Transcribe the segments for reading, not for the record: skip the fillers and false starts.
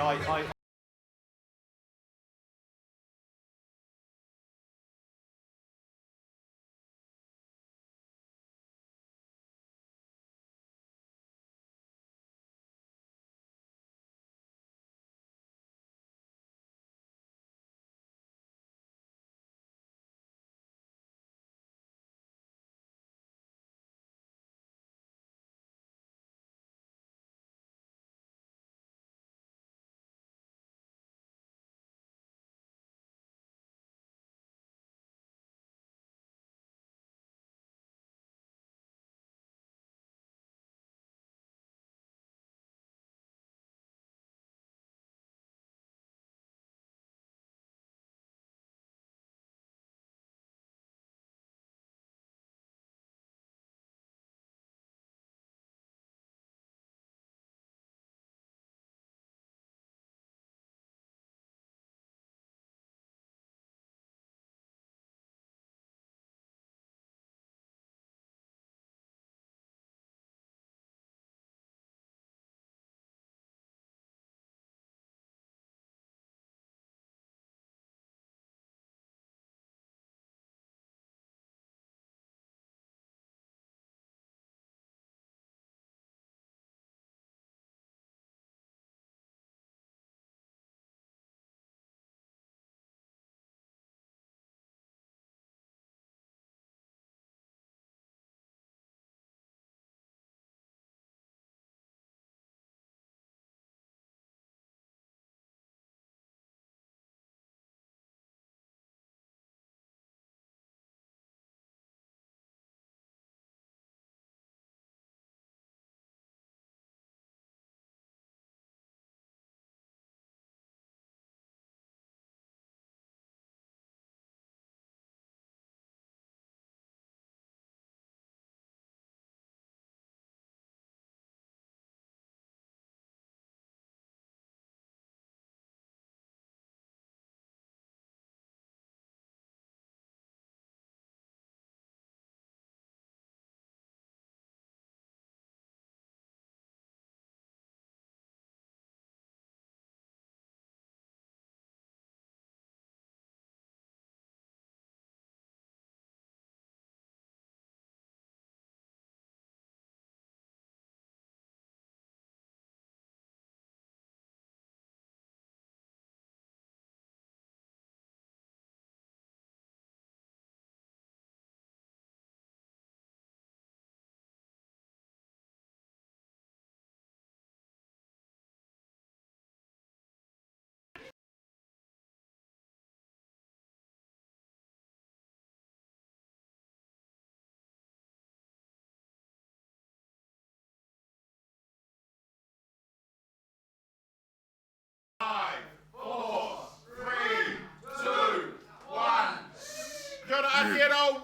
I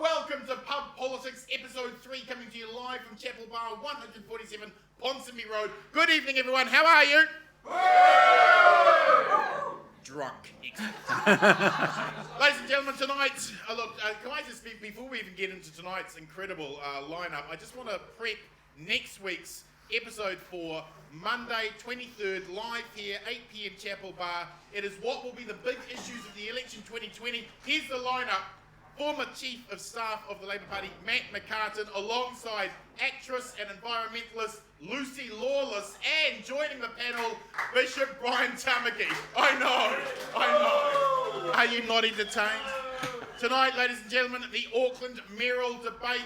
Welcome to Pub Politics, episode 3, coming to you live from Chapel Bar, 147 Ponsonby Road. Good evening, everyone. How are you? Drunk. Ladies and gentlemen, tonight, can I just, before we even get into tonight's incredible lineup, I just want to prep next week's episode 4, Monday 23rd, live here, 8 p.m. Chapel Bar. It is what will be the big issues of the election 2020. Here's the lineup. Former Chief of Staff of the Labour Party, Matt McCartan, alongside actress and environmentalist Lucy Lawless, and joining the panel, Bishop Brian Tamaki. I know. Are you not entertained? Tonight, ladies and gentlemen, the Auckland mayoral debate.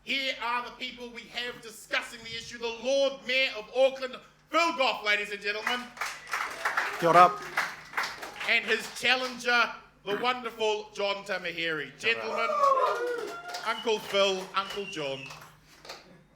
Here are the people we have discussing the issue. The Lord Mayor of Auckland, Phil Goff, ladies and gentlemen. Kia ora. And his challenger, the wonderful John Tamahiri. Gentlemen, Uncle Phil, Uncle John,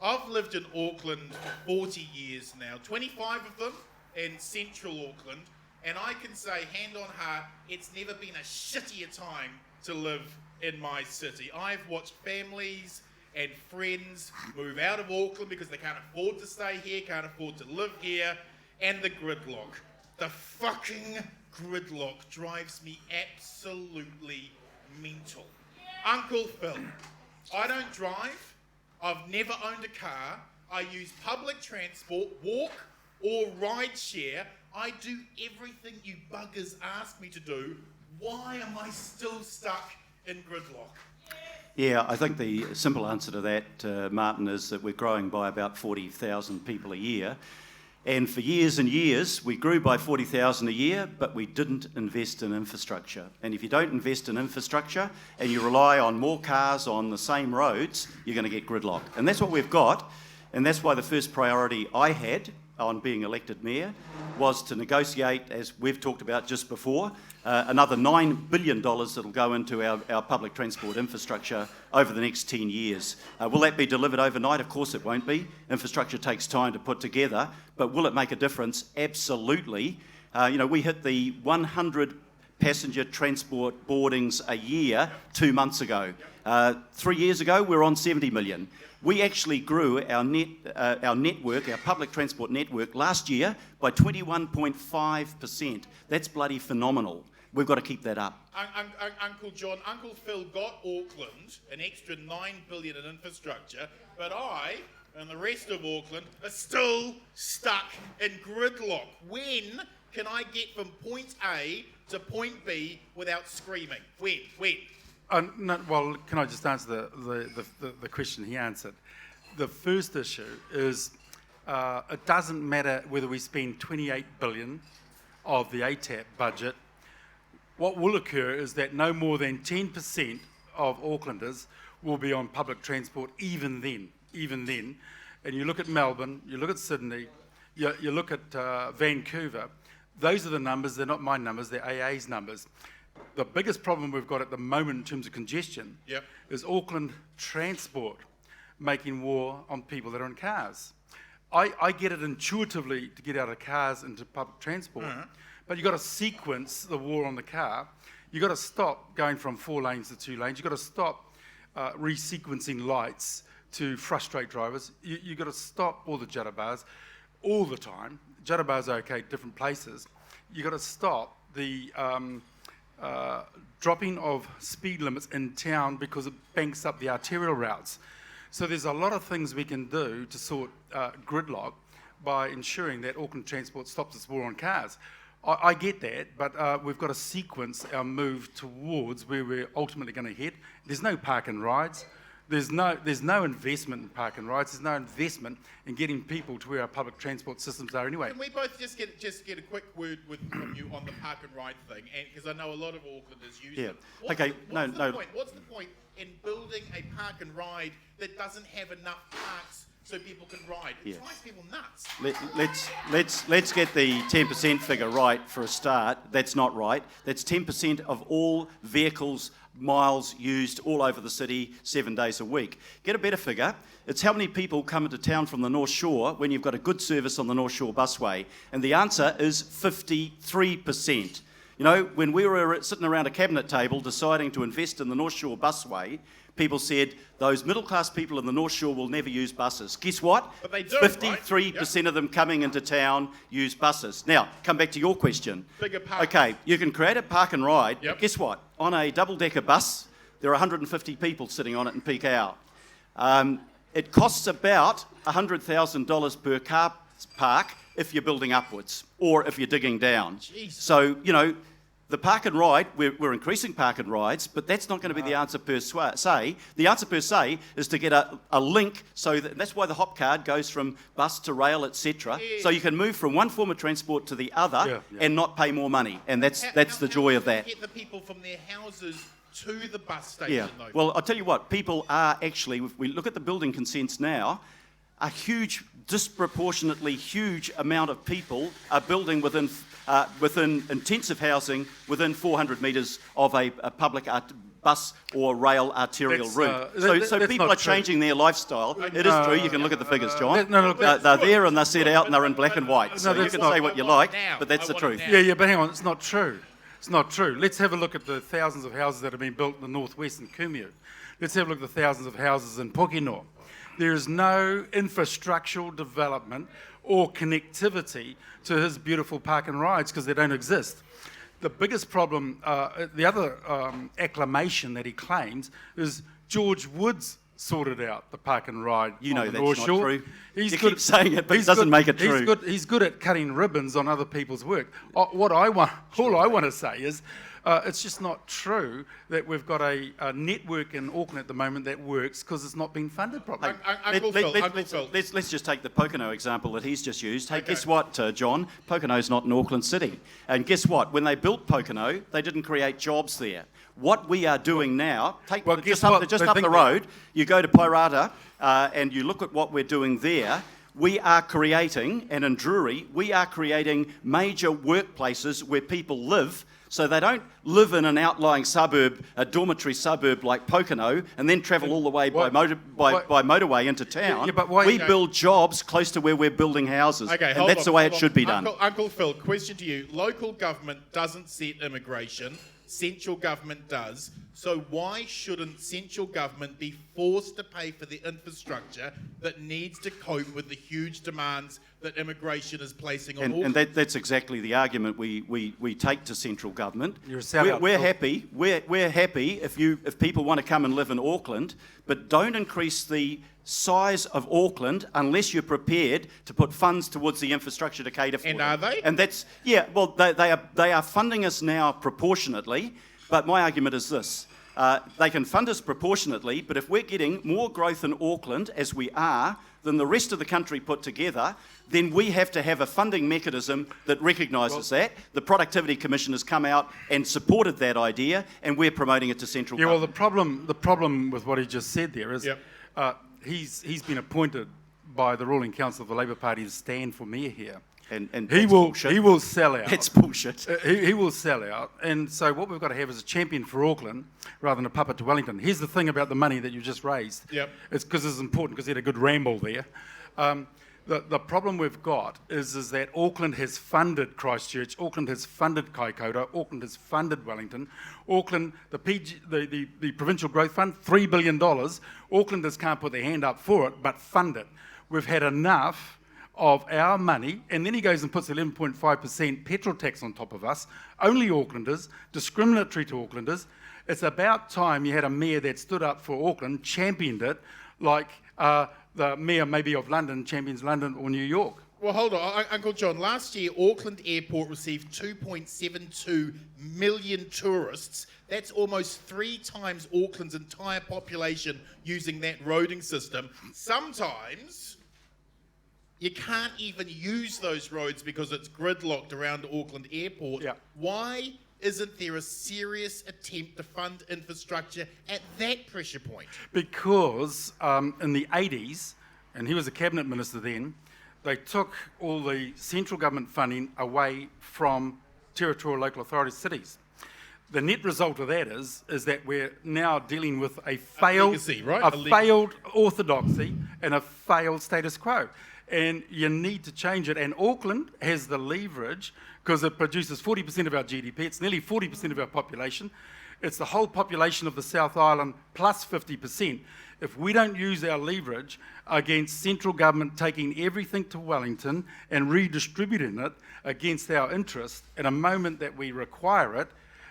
I've lived in Auckland for 40 years now, 25 of them in central Auckland, and I can say, hand on heart, it's never been a shittier time to live in my city. I've watched families and friends move out of Auckland because they can't afford to stay here, can't afford to live here, and the gridlock. The fucking gridlock drives me absolutely mental. Uncle Phil, I don't drive. I've never owned a car. I use public transport, walk or rideshare. I do everything you buggers ask me to do. Why am I still stuck in gridlock? Yeah, I think the simple answer to that, Martin, is that we're growing by about 40,000 people a year. And for years and years, we grew by 40,000 a year, but we didn't invest in infrastructure. And if you don't invest in infrastructure and you rely on more cars on the same roads, you're going to get gridlock. And that's what we've got. And that's why the first priority I had on being elected mayor was to negotiate, as we've talked about just before, another $9 billion that'll go into our public transport infrastructure over the next 10 years. Will that be delivered overnight? Of course it won't be. Infrastructure takes time to put together, but will it make a difference? Absolutely. We hit the 100 passenger transport boardings a year 2 months ago. 3 years ago, we were on 70 million. We actually grew our network, our public transport network, last year by 21.5%. That's bloody phenomenal. We've got to keep that up. Uncle John, Uncle Phil got Auckland an extra $9 billion in infrastructure, but I and the rest of Auckland are still stuck in gridlock. When can I get from point A to point B without screaming? When? No, well, can I just answer the question he answered? The first issue is it doesn't matter whether we spend $28 billion of the ATAP budget. What will occur is that no more than 10% of Aucklanders will be on public transport even then. And you look at Melbourne, you look at Sydney, you look at Vancouver, those are the numbers, they're not my numbers, they're AA's numbers. The biggest problem we've got at the moment in terms of congestion is Auckland Transport making war on people that are in cars. I get it intuitively to get out of cars into public transport, but you've got to sequence the war on the car. You've got to stop going from 4 lanes to 2 lanes. You've got to stop resequencing lights to frustrate drivers. You've got to stop all the judder bars all the time. Judder bars are okay at different places. You've got to stop the dropping of speed limits in town because it banks up the arterial routes. So there's a lot of things we can do to sort gridlock by ensuring that Auckland Transport stops its war on cars. I get that, but we've got to sequence our move towards where we're ultimately going to head. There's no park and rides. There's no investment in park and rides. There's no investment in getting people to where our public transport systems are anyway. Can we both just get a quick word from you on the park and ride thing? Because I know a lot of Aucklanders use it. What's the point in building a park and ride that doesn't have enough parks so people can ride? It drives people nuts. Let's get the 10% figure right for a start. That's not right. That's 10% of all vehicles miles used all over the city 7 days a week. Get a better figure. It's how many people come into town from the North Shore when you've got a good service on the North Shore busway. And the answer is 53%. When we were sitting around a cabinet table deciding to invest in the North Shore busway, people said those middle-class people in the North Shore will never use buses. Guess what? But they do, 53% of them coming into town use buses. Now, come back to your question. Bigger park. Okay, you can create a park and ride, Yep. but guess what? On a double-decker bus, there are 150 people sitting on it in peak hour. It costs about $100,000 per car park if you're building upwards or if you're digging down. Jeez. So, the park and ride, we're increasing park and rides, but that's not going to be the answer per se. The answer per se is to get a link, so that's why the hop card goes from bus to rail, etc. So you can move from one form of transport to the other and not pay more money, and that's the joy of that. Get the people from their houses to the bus station. Yeah. Well, I'll tell you what, people are actually, if we look at the building consents now, a huge, disproportionately huge amount of people are building within intensive housing within 400 metres of a public bus or rail arterial route. So people are changing their lifestyle. It is true. You can look at the figures, John. They're there and they're set out and they're in black and white. So you can say what you like, but that's the truth. Yeah, but hang on, it's not true. It's not true. Let's have a look at the thousands of houses that have been built in the northwest in Kumeu. Let's have a look at the thousands of houses in Pokeno. There is no infrastructural development or connectivity to his beautiful park and rides because they don't exist. The biggest problem, the other acclamation that he claims is George Wood's sorted out the park and ride. You know on the that's North not Shore. true. He's You good, keep saying it, but it he's doesn't good- make it true. He's good at cutting ribbons on other people's work. All I want to say is, it's just not true that we've got a network in Auckland at the moment that works because it's not been funded properly. Uncle Phil. Let's just take the Pocono example that he's just used. Hey, Okay. guess what, John? Pocono's not in Auckland City. And guess what? When they built Pocono, they didn't create jobs there. What we are doing now, just up the road, you go to Pairata and you look at what we're doing there. We are creating, and in Drury, we are creating major workplaces where people live. So they don't live in an outlying suburb, a dormitory suburb like Pocono, and then travel all the way by motorway into town. Yeah, but why- we build jobs close to where we're building houses, Okay, and that's the way it should be done. Uncle Phil, question to you. Local government doesn't set immigration. Central government does. So why shouldn't central government be forced to pay for the infrastructure that needs to cope with the huge demands that immigration is placing on Auckland? And that's exactly the argument we take to central government. You're a sellout, We're Phil. happy. We're happy if people want to come and live in Auckland, but don't increase the size of Auckland unless you're prepared to put funds towards the infrastructure to cater for And them. are they? And that's they are funding us now proportionately. But my argument is this. They can fund us proportionately, but if we're getting more growth in Auckland, as we are, than the rest of the country put together, then we have to have a funding mechanism that recognises that. The Productivity Commission has come out and supported that idea, and we're promoting it to central Yeah, well, government. the problem with what he just said there is, Yep. he's been appointed by the ruling council of the Labour Party to stand for mayor here. And He that's will bullshit. sell out. It's bullshit. He will sell out, and so what we've got to have is a champion for Auckland rather than a puppet to Wellington. Here's the thing about the money that you just raised. Yep. It's because it's important because he had a good ramble there. The problem we've got is that Auckland has funded Christchurch, Auckland has funded Kaikoura, Auckland has funded Wellington, Auckland, the Provincial Growth Fund, $3 billion. Aucklanders can't put their hand up for it, but fund it. We've had enough of our money, and then he goes and puts 11.5% petrol tax on top of us, only Aucklanders, discriminatory to Aucklanders. It's about time you had a mayor that stood up for Auckland, championed it, like the mayor maybe of London champions London or New York. Well, hold on, Uncle John. Last year, Auckland Airport received 2.72 million tourists. That's almost 3 times Auckland's entire population using that roading system. Sometimes you can't even use those roads because it's gridlocked around Auckland Airport. Yeah. Why isn't there a serious attempt to fund infrastructure at that pressure point? Because in the 80s, and he was a cabinet minister then, they took all the central government funding away from territorial local authority cities. The net result of that is that we're now dealing with a failed, legacy, right? failed orthodoxy and a failed status quo. And you need to change it. And Auckland has the leverage because it produces 40% of our GDP. It's nearly 40% of our population. It's the whole population of the South Island plus 50%. If we don't use our leverage against central government taking everything to Wellington and redistributing it against our interest at a moment that we require it,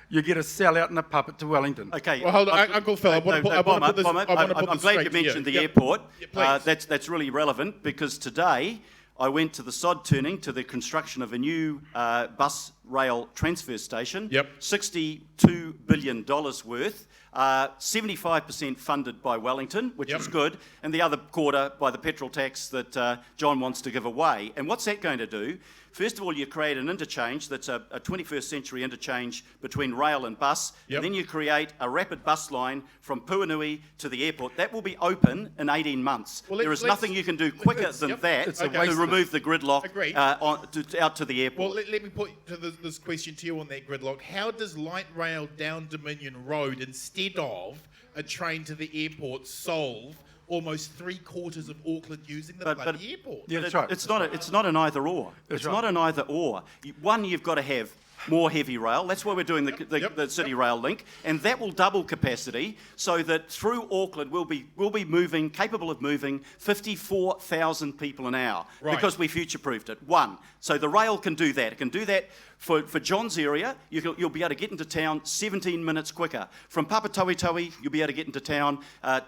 you get a sellout and a puppet to Wellington. Okay. Well, hold on, Uncle Phil. I want to put this. I'm glad you mentioned the airport. Yeah, please. That's really relevant because today I went to the sod turning to the construction of a new bus rail transfer station. Yep. $62 billion worth. 75% funded by Wellington, which is good, and the other quarter by the petrol tax that John wants to give away. And what's that going to do? First of all, you create an interchange that's a 21st century interchange between rail and bus, and then you create a rapid bus line from Puanui to the airport. That will be open in 18 months. Well, there is nothing you can do quicker than that to remove the gridlock out to the airport. Well, let me put this question to you on that gridlock. How does light rail down Dominion Road instead of a train to the airport solve almost 3/4 of Auckland using the bloody airport? Yeah, that's right. It's not an either or. It's not an either or. One, you've got to have more heavy rail. That's why we're doing the City Rail link, and that will double capacity so that through Auckland we'll be capable of moving 54,000 people an hour because we future-proofed it. So the rail can do that. It can do that for John's area. You'll be able to get into town 17 minutes quicker. From Papatoetoe, you'll be able to get into town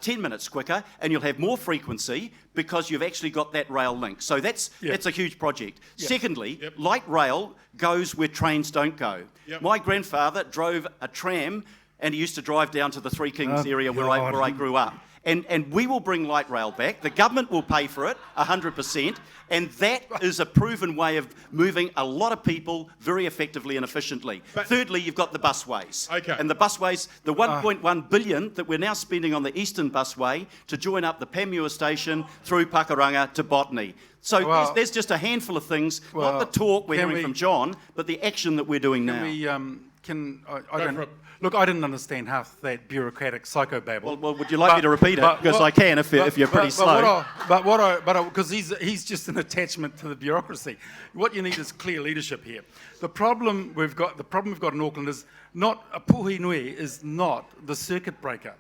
10 minutes quicker, and you'll have more frequency because you've actually got that rail link. So that's a huge project. Secondly, light rail goes where trains don't go. My grandfather drove a tram, and he used to drive down to the Three Kings area where I grew up. And we will bring light rail back. The government will pay for it 100%, and that is a proven way of moving a lot of people very effectively and efficiently. Thirdly, you've got the busways. Okay. And the busways, the 1.1 billion that we're now spending on the Eastern Busway to join up the Panmure Station through Pakuranga to Botany. So there's just a handful of things, not the talk we're hearing from John, but the action that we're doing now. Look, I didn't understand half that bureaucratic psychobabble. Well, would you like me to repeat it? Because I can if you're pretty slow. Because he's just an attachment to the bureaucracy. What you need is clear leadership here. The problem we've got in Auckland is not a Puhinui is not the circuit breaker.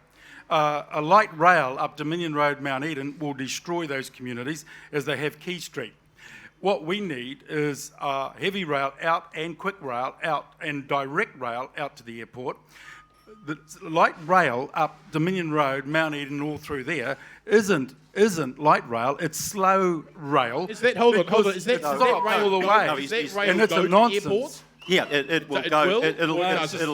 A light rail up Dominion Road, Mount Eden, will destroy those communities as they have Key Street. What we need is heavy rail out and quick rail out and direct rail out to the airport. The light rail up Dominion Road, Mount Eden, all through there isn't light rail. It's slow rail. Is that hold on? Is that rail all the way? No, and it's a nonsense. Yeah, it will go. It'll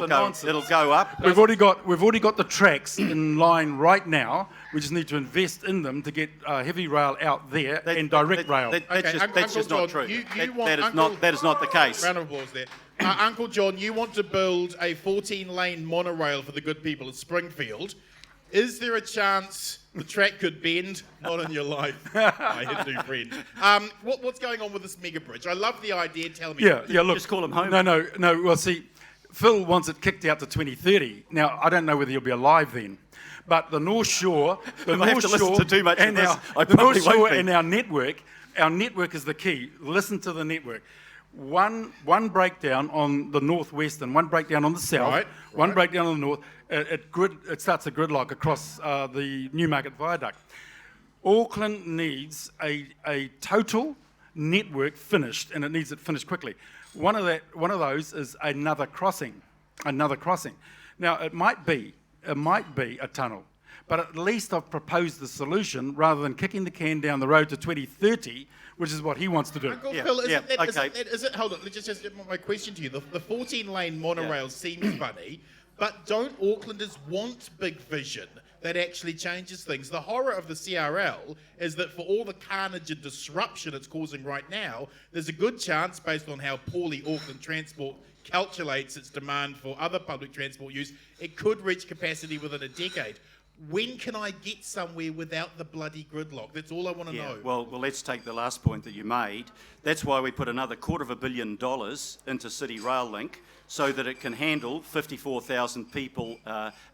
go. It'll go up. We've already got the tracks in line right now. We just need to invest in them to get heavy rail out there and direct rail. That's just not true. That is not the case. Round of applause there. Uncle John, you want to build a 14-lane monorail for the good people of Springfield. Is there a chance the track could bend? Not in your life, my Hindu friend. What's going on with this mega bridge? I love the idea. Tell me. Yeah. Look, just call him home. No. Well, see, Phil wants it kicked out to 2030. Now, I don't know whether he'll be alive then. But the North Shore, and our network is the key. Listen to the network. One breakdown on the northwest and one breakdown on the south, breakdown on the north. It starts a gridlock across the Newmarket Viaduct. Auckland needs a total network finished, and it needs it finished quickly. One of those is another crossing. Now it might be a tunnel, but at least I've proposed the solution rather than kicking the can down the road to 2030, which is what he wants to do. Uncle Phil, is it? Hold on, just my question to you. The 14-lane monorail seems funny, but don't Aucklanders want big vision that actually changes things? The horror of the CRL is that for all the carnage and disruption it's causing right now, there's a good chance, based on how poorly Auckland Transport calculates its demand for other public transport use, it could reach capacity within a decade. When can I get somewhere without the bloody gridlock? That's all I want to know. Well, let's take the last point that you made. That's why we put another $250 million into City Rail Link, so that it can handle 54,000 people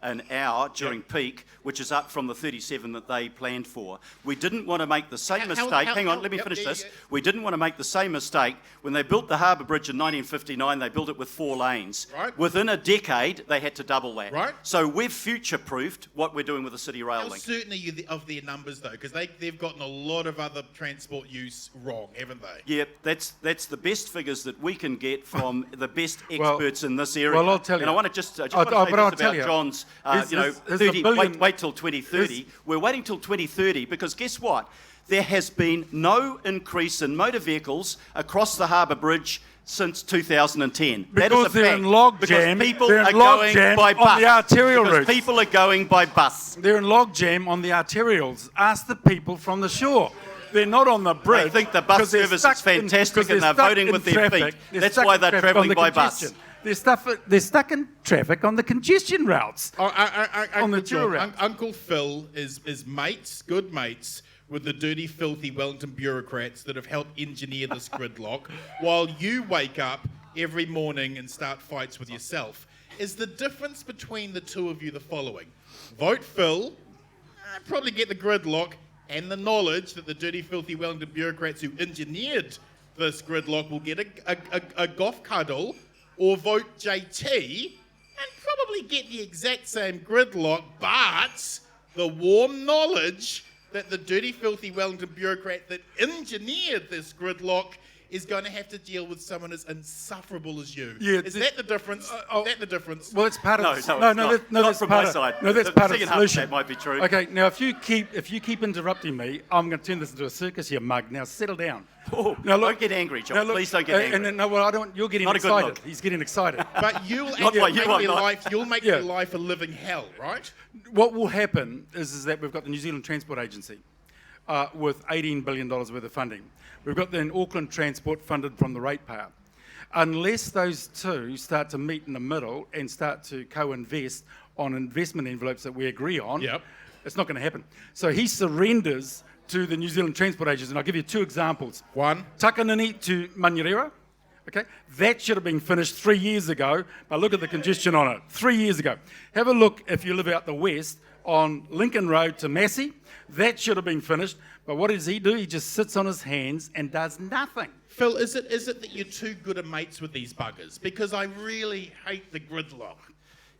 an hour during peak, which is up from the 37 that they planned for. We didn't want to make the same mistake. Hang on, let me finish this. We didn't want to make the same mistake. When they built the Harbour Bridge in 1959, they built it with 4 lanes. Right. Within a decade, they had to double that. Right. So we've future-proofed what we're doing with the City Rail Link. How certain are you of their numbers, though? Because they've gotten a lot of other transport use wrong, haven't they? Yeah, that's the best figures that we can get from the best experts in this area. Well, I'll tell you. And I want to just say this about John's, wait till 2030. We're waiting till 2030 because guess what? There has been no increase in motor vehicles across the Harbour Bridge since 2010. Because they're in logjam. People are going by bus. On the arterial routes. People are going by bus. They're in logjam on the arterials. Ask the people from the shore. They're not on the bridge. They think the bus service is fantastic and they're voting with their feet. That's why they're travelling by bus. They're stuck in traffic on the congestion routes. On the dual route. Uncle Phil is good mates, with the dirty, filthy Wellington bureaucrats that have helped engineer this gridlock, while you wake up every morning and start fights with yourself. Is the difference between the two of you the following? Vote Phil, probably get the gridlock, and the knowledge that the dirty, filthy Wellington bureaucrats who engineered this gridlock will get a Goff cuddle, or vote JT and probably get the exact same gridlock, but the warm knowledge that the dirty, filthy Wellington bureaucrat that engineered this gridlock is going to have to deal with someone as insufferable as you. Yeah, is that the difference? Is that the difference? Well, it's part of Not from my side. That's The part of the second half of solution. that might be true. Okay, now if you keep interrupting me, I'm going to turn this into a circus here, mug. Now settle down. Oh, Now don't get angry, John. Please don't get angry. No, well, I don't. You're getting Not a good excited. look. He's getting excited. But you'll Not actually like you make are your not. life. You'll make Yeah. your life a living hell, right? What will happen is that we've got the New Zealand Transport Agency with $18 billion worth of funding. We've got the Auckland Transport funded from the ratepayer. Unless those two start to meet in the middle and start to co-invest on investment envelopes that we agree on, Yep. it's not going to happen. So he surrenders to the New Zealand Transport Agency, and I'll give you two examples. One. Takanini to Mayoral. Okay, that should have been finished 3 years ago, but look at the congestion on it. 3 years ago. Have a look if you live out the west on Lincoln Road to Massey. That should have been finished, but what does he do? He just sits on his hands and does nothing. Phil, is it that you're too good at mates with these buggers? Because I really hate the gridlock.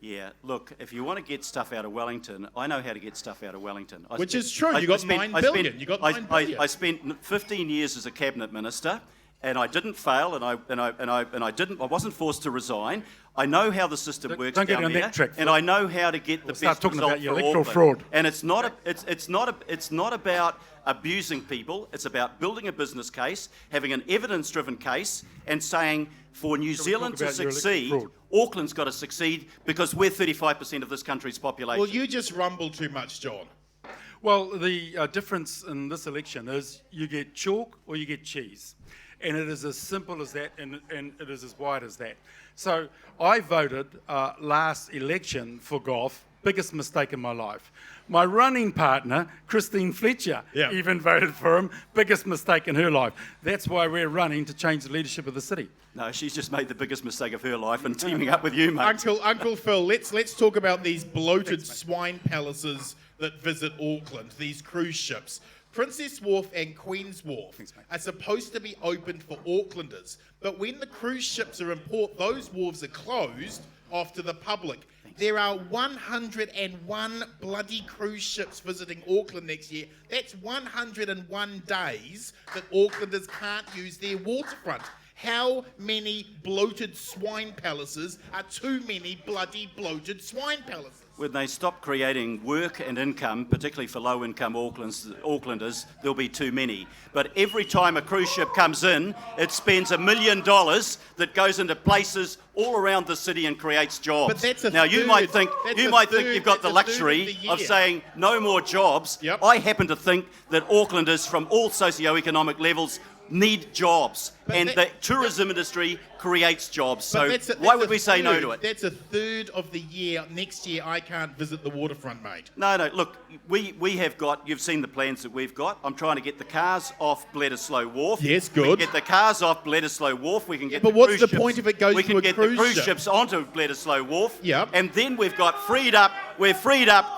Yeah, look, if you want to get stuff out of Wellington, I know how to get stuff out of Wellington. Which is true. You got 9 billion. You got 9 billion. I spent 15 years as a cabinet minister, and I didn't fail, and I wasn't forced to resign. I know how the system works don't get down on there, that track, and Phil. I know how to get the start best talking result about your for electoral Auckland. fraud. And it's not about abusing people. It's about building a business case, having an evidence-driven case, and saying for New Zealand to about your electoral succeed, fraud? Auckland's got to succeed because we're 35% of this country's population. Well, you just rumble too much, John. Well, the difference in this election is you get chalk or you get cheese. And it is as simple as that, and it is as wide as that. So I voted last election for Goff, biggest mistake in my life. My running partner, Christine Fletcher, even voted for him, biggest mistake in her life. That's why we're running to change the leadership of the city. No, she's just made the biggest mistake of her life and teaming up with you, mate. Uncle Phil, let's talk about these bloated swine palaces that visit Auckland, these cruise ships. Princess Wharf and Queen's Wharf are supposed to be open for Aucklanders, but when the cruise ships are in port, those wharves are closed off to the public. There are 101 bloody cruise ships visiting Auckland next year. That's 101 days that Aucklanders can't use their waterfront. How many bloated swine palaces are too many bloody bloated swine palaces? When they stop creating work and income, particularly for low-income Aucklanders, there'll be too many. But every time a cruise ship comes in, it spends $1 million that goes into places all around the city and creates jobs. But that's a now you third- might think that's you a might third- think you've got the that's a third of luxury the of year. saying no more jobs. Yep. I happen to think that Aucklanders from all socioeconomic levels need jobs, and the tourism industry creates jobs. So why would we say no to it? That's a third of the year. Next year, I can't visit the waterfront, mate. No, look, we have got, you've seen the plans that we've got. I'm trying to get the cars off Bledisloe Wharf. Yes, We good. can get the cars off Bledisloe Wharf. We can get But the what's cruise the ships. point if it goes we to can a get cruise the cruise ship? ships onto Bledisloe Wharf. Yep. And then we've freed up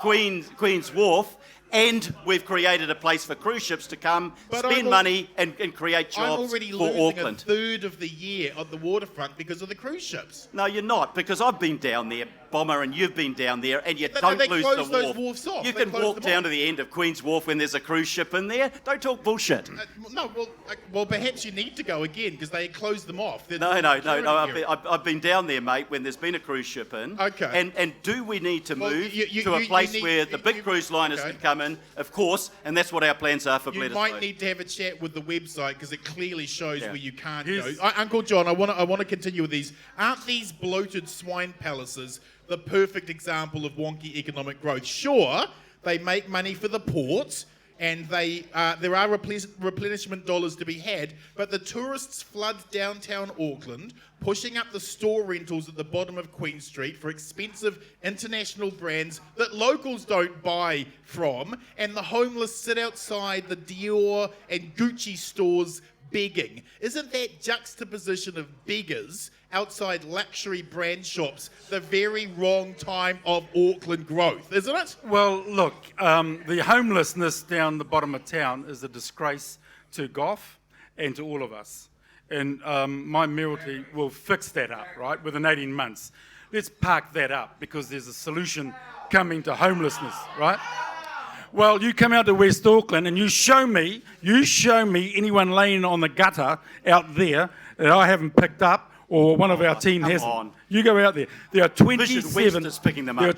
Queen's Wharf. And we've created a place for cruise ships to come, But spend money, and create I'm jobs already for losing Auckland. a third of the year on the waterfront because of the cruise ships. No, you're not, because I've been down there, Bomber, and you've been down there, and you But don't they lose closed the those wharf. wharfs off. You They can closed walk them down off. to the end of Queen's Wharf when there's a cruise ship in there. Don't talk bullshit. Well, perhaps you need to go again because they closed them off. No. I've been down there, mate, when there's been a cruise ship in. Okay. And do we need to Well, move you to a place need- where the big you- cruise liners okay. can come in? Of course, and that's what our plans are for You Bledisloe. might need to have a chat with the website because it clearly shows where you can't Yes. go. Uncle John, I want to continue with these. Aren't these bloated swine palaces the perfect example of wonky economic growth? Sure, they make money for the port, and there are replenishment dollars to be had, but the tourists flood downtown Auckland, pushing up the store rentals at the bottom of Queen Street for expensive international brands that locals don't buy from, and the homeless sit outside the Dior and Gucci stores begging. Isn't that juxtaposition of beggars outside luxury brand shops the very wrong time of Auckland growth, isn't it? Well, look, the homelessness down the bottom of town is a disgrace to Goff and to all of us. and my mayoralty will fix that up, right, within 18 months. Let's park that up because there's a solution coming to homelessness, right? Well, you come out to West Auckland and you show me anyone laying on the gutter out there that I haven't picked up or one of our team hasn't. on. You go out there. There are 27. Vision West is picking them up. There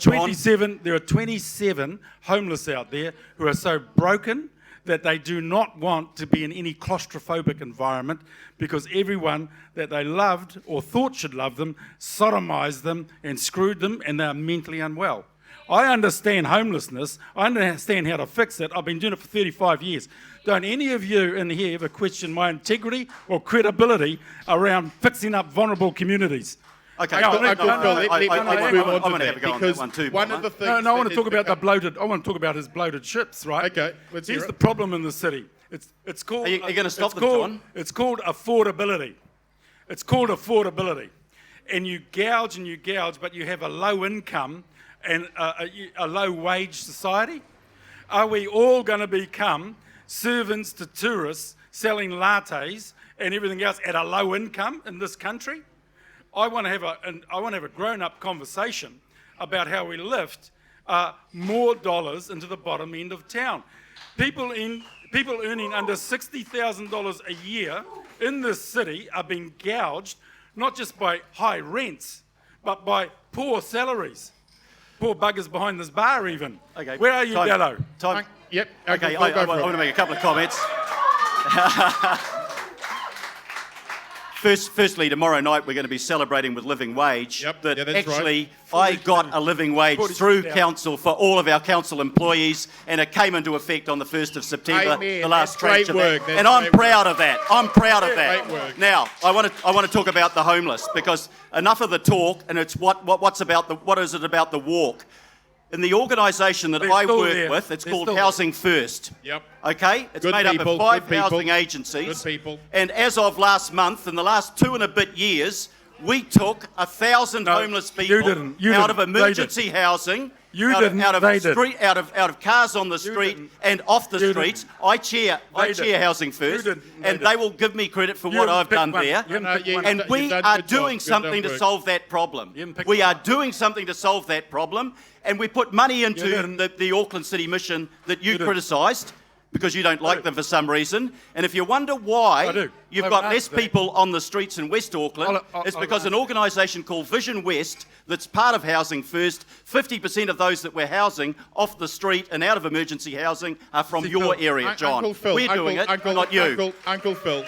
are 27 homeless out there who are so broken that they do not want to be in any claustrophobic environment because everyone that they loved or thought should love them sodomized them and screwed them, and they are mentally unwell. I understand homelessness. I understand how to fix it. I've been doing it for 35 years. Don't any of you in here ever question my integrity or credibility around fixing up vulnerable communities? Okay, I want to move on I'm to going to have that a go on because that one too. one of the things. No, I want to talk about the bloated. I want to talk about his bloated ships, right? Okay, let's hear Here's it. the problem in the city. It's called. Are you going to stop it's them, called- John? It's called affordability. It's called affordability, and you gouge, but you have a low income and a low wage society. Are we all going to become servants to tourists selling lattes and everything else at a low income in this country? I want to have a grown-up conversation about how we lift more dollars into the bottom end of town. People earning under $60,000 a year in this city are being gouged not just by high rents, but by poor salaries. Poor buggers behind this bar, even. Okay. Where are you, Time. Dello? Yep. Okay, Phil, I go for want to it. make a couple of comments. Firstly, tomorrow night we're going to be celebrating with Living Wage. Yep, That yeah, that's actually I got a living wage through 40,000. council for all of our council employees, and it came into effect on the 1st of September, Amen. the last That's great tranche of work. that. That's And I'm great proud of that. I'm proud of that. Great work. Now, I want to talk about the homeless, because enough of the talk, and it's what is it about the walk? In the organisation that They're I still work there. with, it's They're called still there. Housing First. Yep. Okay? It's Good made people, up of 5 good people. housing agencies. Good people. And as of last month, in the last 2 and a bit years, we took 1,000 No, homeless you people didn't. You out of didn't. They emergency housing. You out didn't. Of, out of They did. street, out of cars on the street didn't. and off the You streets. didn't. I chair did. Housing First, didn't. They and did. they will give me credit for You what haven't I've picked done one. there. You haven't No, picked you- one. And You've we done are good job. doing You've something done to work. solve that problem. You haven't picked We are one. doing something to solve that problem, and we put money into didn't. the Auckland City Mission that you didn't. criticised because you don't like do. them for some reason. And if you wonder why I do. you've I got haven't less answered that. people on the streets in West Auckland, it's because an organisation called Vision West, that's part of Housing First, 50% of those that we're housing off the street and out of emergency housing are from your area, John. Uncle Phil, We're doing it, not you. Uncle Phil,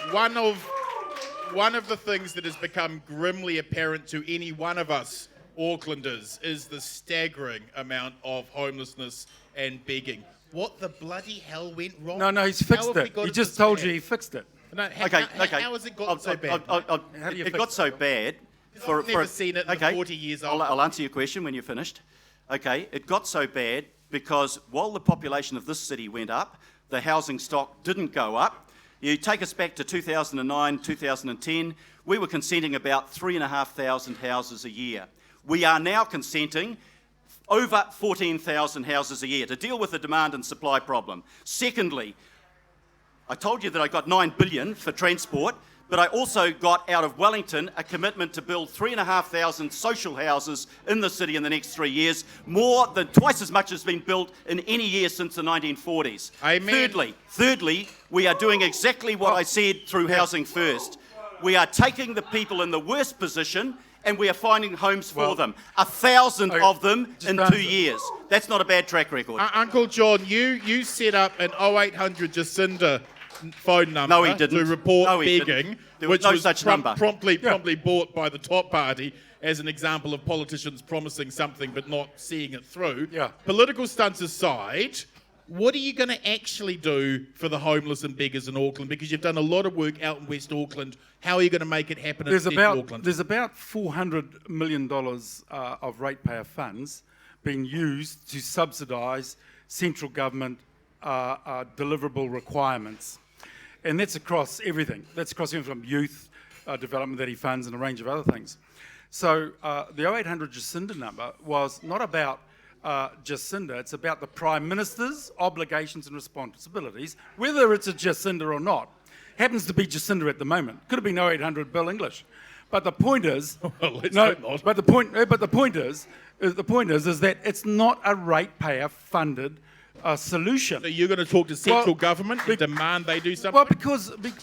one of the things that has become grimly apparent to any one of us Aucklanders is the staggering amount of homelessness and begging. What the bloody hell went wrong? No, he's How fixed have we it. got He it just this told bad? you he fixed it. No, Okay. How has it gotten so bad? How do you It fix got it? so bad. I've never seen it in the 40 years I'll answer your question when you're finished. Okay, it got so bad because while the population of this city went up, the housing stock didn't go up. You take us back to 2009, 2010, we were consenting about 3,500 houses a year. We are now consenting over 14,000 houses a year to deal with the demand and supply problem. Secondly, I told you that I got $9 billion for transport, but I also got out of Wellington a commitment to build 3,500 social houses in the city in the next 3 years, more than twice as much has been built in any year since the 1940s. Amen. Thirdly, we are doing exactly what I said through Housing First. We are taking the people in the worst position and we are finding homes for them. 1,000 of them in 2 years. That's not a bad track record. Uncle John, you set up an 0800 Jacinda phone number No, he didn't. to report No, he begging, didn't. There was which no was such number. promptly bought by the top party as an example of politicians promising something but not seeing it through. Yeah. Political stunts aside, what are you going to actually do for the homeless and beggars in Auckland? Because you've done a lot of work out in West Auckland. How are you going to make it happen in Central Auckland? There's about $400 million of ratepayer funds being used to subsidise central government deliverable requirements. And that's across everything. That's across everything from youth development that he funds and a range of other things. So the 0800 Jacinda number was not about Jacinda, it's about the Prime Minister's obligations and responsibilities, whether it's a Jacinda or not. Happens to be Jacinda at the moment. Could have been 0800 Bill English. But the point is, Let's hope not. But the point is that it's not a ratepayer funded solution. So you're going to talk to central government and demand they do something? Well,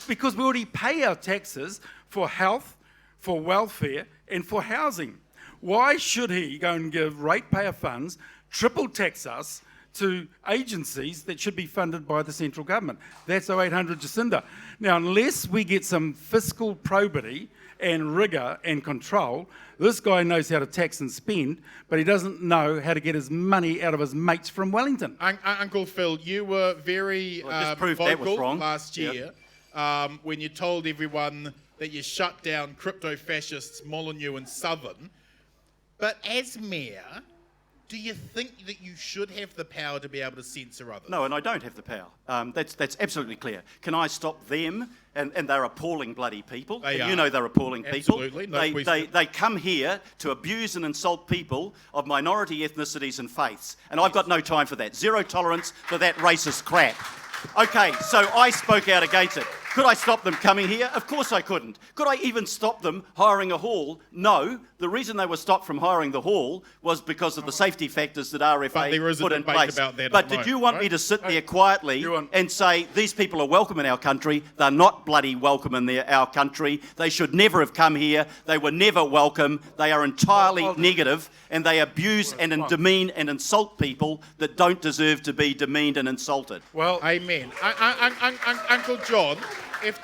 because we already pay our taxes for health, for welfare, and for housing. Why should he go and give ratepayer funds, triple tax us to agencies that should be funded by the central government? That's 0800 Jacinda. Now, unless we get some fiscal probity and rigour and control, this guy knows how to tax and spend, but he doesn't know how to get his money out of his mates from Wellington. Uncle Phil, you were very vocal last year when you told everyone that you shut down crypto-fascists Molyneux and Southern. But as mayor, do you think that you should have the power to be able to censor others? No, and I don't have the power. That's absolutely clear. Can I stop them? And they're appalling bloody people. They are. You know they're appalling Absolutely, people. no question. They come here to abuse and insult people of minority ethnicities and faiths. And I've got no time for that. Zero tolerance for that racist crap. Okay, so I spoke out against it. Could I stop them coming here? Of course I couldn't. Could I even stop them hiring a hall? No. The reason they were stopped from hiring the hall was because of the safety factors that RFA put in place. About that but did you want me to sit there quietly and say, these people are welcome in our country? They're not bloody welcome in our country. They should never have come here. They were never welcome. They are entirely negative, and they abuse and demean and insult people that don't deserve to be demeaned and insulted. Well, amen. Uncle John, if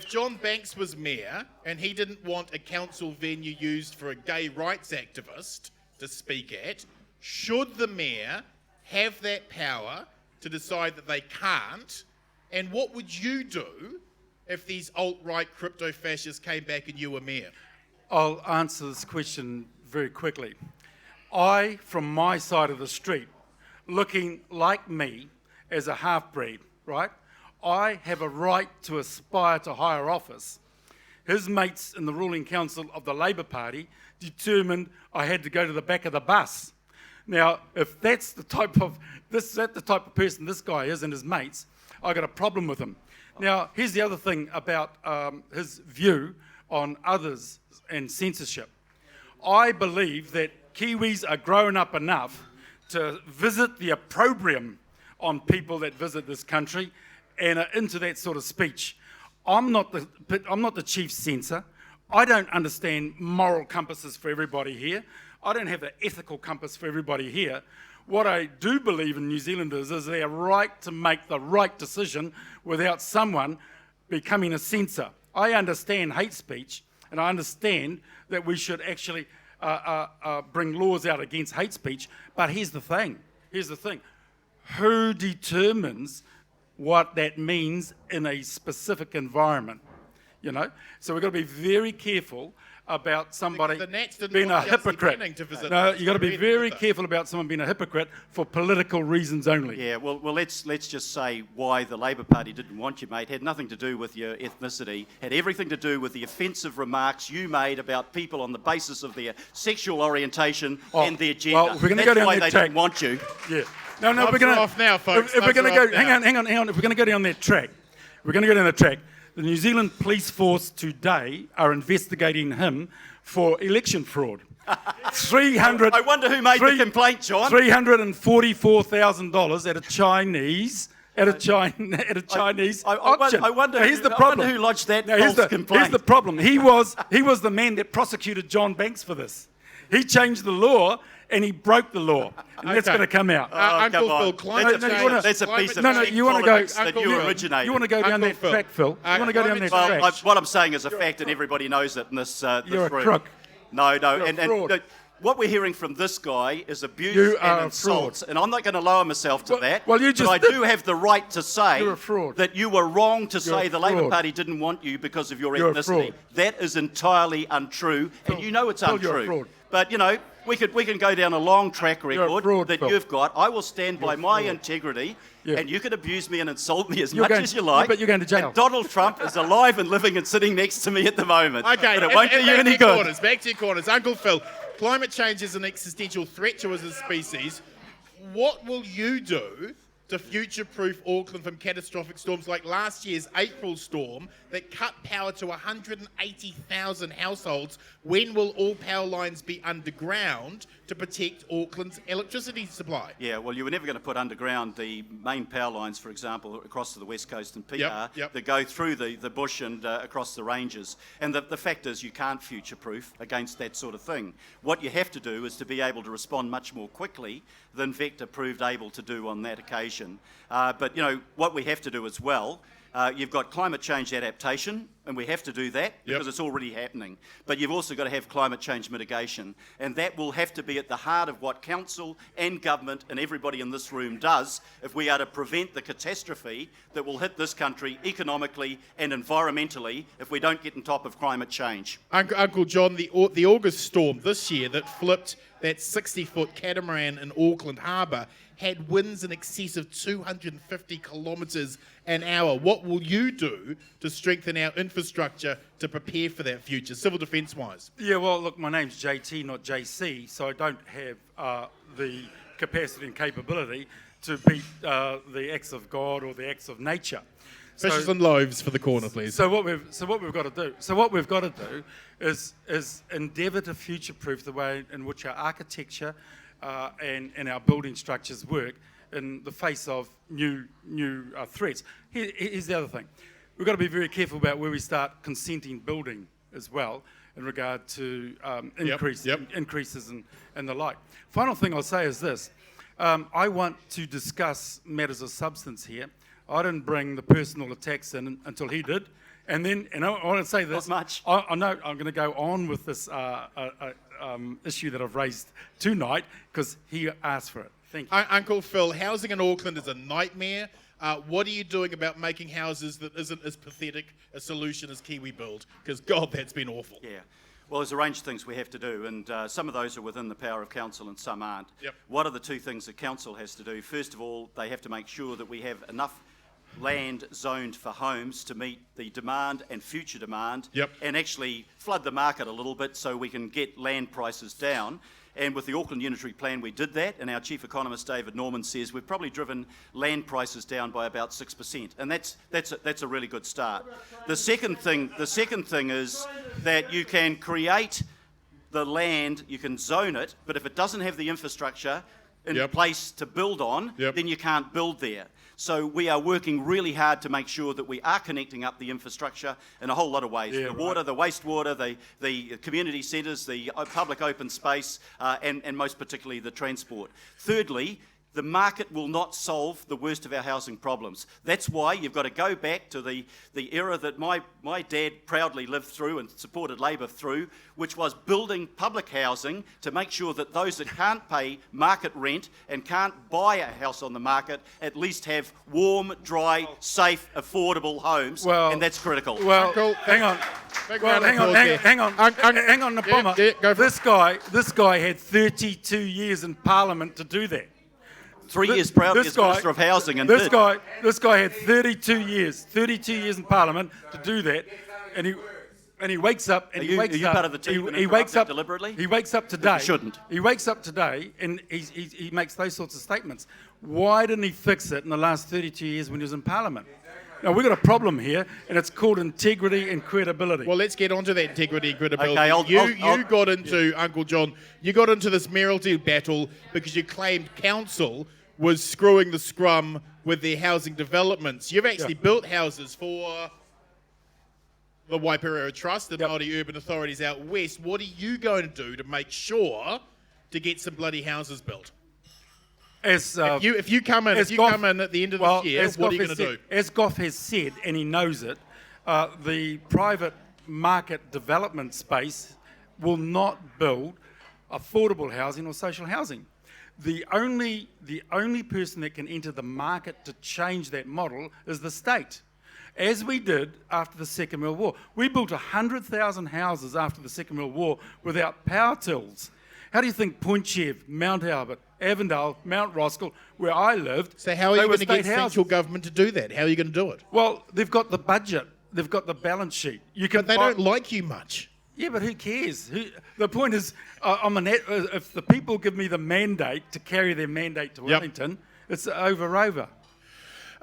John Banks was mayor and he didn't want a council venue used for a gay rights activist to speak at, should the mayor have that power to decide that they can't? And what would you do if these alt-right crypto-fascists came back and you were mayor? I'll answer this question very quickly. I, from my side of the street, looking like me as a half-breed, right? I have a right to aspire to higher office. His mates in the ruling council of the Labour Party determined I had to go to the back of the bus. Now, if that's the type of person this guy is and his mates, I got a problem with him. Now, here's the other thing about his view on others and censorship. I believe that Kiwis are grown up enough to visit the opprobrium on people that visit this country and are into that sort of speech. I'm not the chief censor. I don't understand moral compasses for everybody here. I don't have the ethical compass for everybody here. What I do believe in New Zealanders is their right to make the right decision without someone becoming a censor. I understand hate speech, and I understand that we should actually bring laws out against hate speech, but here's the thing. Who determines what that means in a specific environment? You know, so we've got to be very careful about somebody being a hypocrite. No, you've got to be very careful about someone being a hypocrite for political reasons only. Yeah, well, let's just say why the Labour Party didn't want you, mate. Had nothing to do with your ethnicity. Had everything to do with the offensive remarks you made about people on the basis of their sexual orientation and their gender. Well, we're going to go down why that they track. didn't want you. Yeah. No, we're going to off now, folks. If we're going to go, hang on. If we're going to go down that track, the New Zealand Police Force today are investigating him for election fraud. 300. I wonder who made the complaint, John. $344,000 at a Chinese auction. I wonder. Now, here's the problem. I wonder who lodged that false complaint. Here's the problem. He was the man that prosecuted John Banks for this. He changed the law and he broke the law, and that's going to come out. Uncle Phil, climate change. That's a piece of you want to go that you originated. You want to go down that track, Phil? You want to go down that track? What I'm saying is a fact, and everybody knows it in this You're room. a crook. No, You're and a fraud. what we're hearing from this guy is abuse and insults, and I'm not going to lower myself to that. Well, but I do have the right to say You're a fraud. that you were wrong to say a the Labour fraud. Party didn't want you because of your You're a ethnicity. fraud. That is entirely untrue, and you know it's Phil, untrue. you're a fraud. But you know, we can go down a long track record fraud, that Phil. you've got. I will stand by my integrity, and you can abuse me and insult me as You're much going- as you like. but you're going to jail. And Donald Trump is alive and living and sitting next to me at the moment. Okay, but it won't do you any good. Back to your corners. Uncle Phil, climate change is an existential threat to us as a species. What will you do to future-proof Auckland from catastrophic storms like last year's April storm that cut power to 180,000 households? When will all power lines be underground to protect Auckland's electricity supply? Yeah, well, you were never going to put underground the main power lines, for example, across to the west coast and PR Yep. that go through the bush and across the ranges. And the fact is you can't future-proof against that sort of thing. What you have to do is to be able to respond much more quickly than Vector proved able to do on that occasion. But, you know, what we have to do as well, you've got climate change adaptation, and we have to do that because it's already happening. But you've also got to have climate change mitigation, and that will have to be at the heart of what council and government and everybody in this room does if we are to prevent the catastrophe that will hit this country economically and environmentally if we don't get on top of climate change. Uncle John, the August storm this year that flipped that 60-foot catamaran in Auckland Harbour had winds in excess of 250 kilometres an hour. What will you do to strengthen our infrastructure to prepare for that future, civil defence-wise? Yeah, well, look, my name's JT, not JC, so I don't have the capacity and capability to beat the acts of God or the acts of nature. Fishes and loaves for the corner, please. So what we've got to do is endeavour to future-proof the way in which our architecture and our building structures work in the face of new threats. Here's the other thing. We've got to be very careful about where we start consenting building as well in regard to increases and the like. Final thing I'll say is this. I want to discuss matters of substance here. I didn't bring the personal attacks in until he did. And I want to say this. Not much. I know I'm going to go on with this issue that I've raised tonight because he asked for it. Thank you. Uncle Phil, housing in Auckland is a nightmare. What are you doing about making houses that isn't as pathetic a solution as Kiwi Build? Because, God, that's been awful. Yeah. Well, there's a range of things we have to do, and some of those are within the power of council and some aren't. Yep. What are the two things that council has to do? First of all, they have to make sure that we have enough land zoned for homes to meet the demand and future demand, and actually flood the market a little bit so we can get land prices down. And with the Auckland Unitary Plan, we did that, and our chief economist, David Norman, says we've probably driven land prices down by about 6%, and that's a really good start. The second thing is that you can create the land, you can zone it, but if it doesn't have the infrastructure in place to build on, then you can't build there. So we are working really hard to make sure that we are connecting up the infrastructure in a whole lot of ways. The water, the wastewater, the community centres, the public open space, and most particularly the transport. Thirdly, the market will not solve the worst of our housing problems. That's why you've got to go back to the era that my dad proudly lived through and supported Labor through, which was building public housing to make sure that those that can't pay market rent and can't buy a house on the market at least have warm, dry, safe, affordable homes, and that's critical. Well, Uncle, hang on. Hang on, Napoma. This guy had 32 years in Parliament to do that. 3 years proud as Minister of Housing, and this guy had 32 years in Parliament to do that, and he wakes up and he wakes up. Part of the team he wakes up deliberately. He wakes up today. Shouldn't. He wakes up today and he makes those sorts of statements. Why didn't he fix it in the last 32 years when he was in Parliament? Now, we've got a problem here, and it's called integrity and credibility. Well, let's get onto that integrity and credibility. Okay, you got into, Uncle John, you got into this mayoralty battle because you claimed council was screwing the scrum with their housing developments. You've actually built houses for the Waiperera Trust and multi-urban authorities out west. What are you going to do to make sure to get some bloody houses built? If you come in at the end of this year, what are you going to do? As Goff has said, and he knows it, the private market development space will not build affordable housing or social housing. The only person that can enter the market to change that model is the state. As we did after the Second World War. We built 100,000 houses after the Second World War without power tills. How do you think Pointchev, Mount Albert, Avondale, Mount Roskill, where I lived, so how are you going to get central government to do that? How are you going to do it? Well, they've got the budget. They've got the balance sheet. But they don't like you much. Yeah, but who cares? The point is, if the people give me the mandate to carry their mandate to Wellington, It's over.